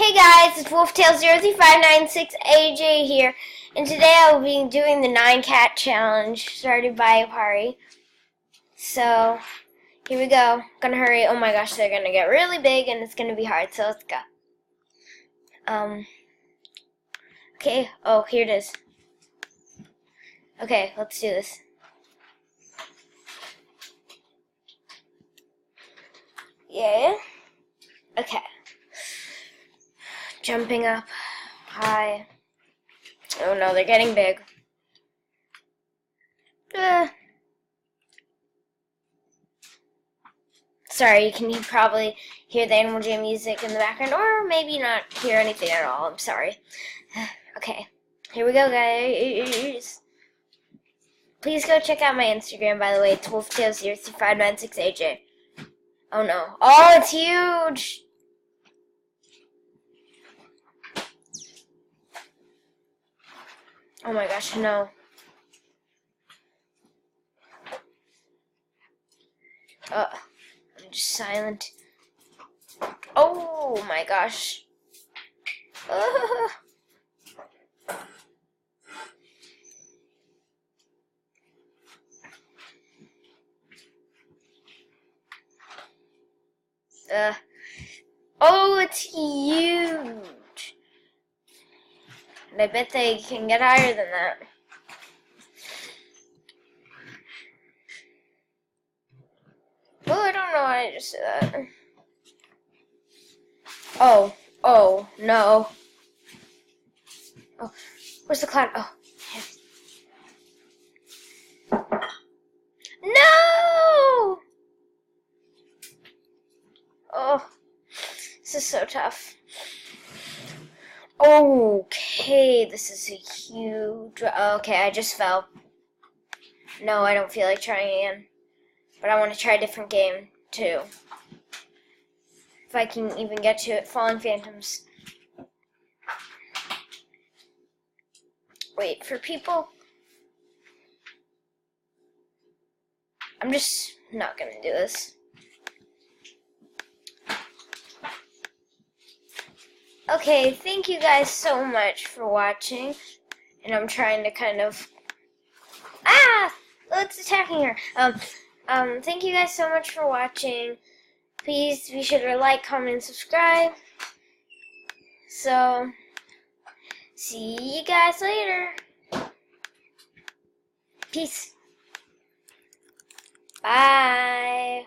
Hey guys, it's Wolftail03596AJ here, and today I will be doing the Nyan Cat challenge started by Apari. So, here we go. Gonna hurry. Oh my gosh, they're gonna get really big and it's gonna be hard, so let's go. Okay, oh, here it is. Okay, let's do this. Yeah. Okay. Jumping up high. Oh no, they're getting big. Sorry, you can probably hear the Animal Jam music in the background, or maybe not hear anything at all. I'm sorry. Okay, here we go, guys. Please go check out my Instagram, by the way. It's Wolftail03596AJ. Oh no. Oh, it's huge! Oh my gosh, no. I'm just silent. Oh my gosh. Oh, it's huge. And I bet they can get higher than that. Oh, I don't know why I just said that. Oh, no. Oh, where's the cloud? Oh, no! Oh, this is so tough. Okay, this is a huge... Okay, I just fell. No, I don't feel like trying again. But I want to try a different game, too. If I can even get to it. Falling Phantoms. Wait for people. I'm just not going to do this. Okay, thank you guys so much for watching. And I'm trying to kind of... Ah! It's attacking her. Thank you guys so much for watching. Please be sure to like, comment, and subscribe. So, see you guys later. Peace. Bye.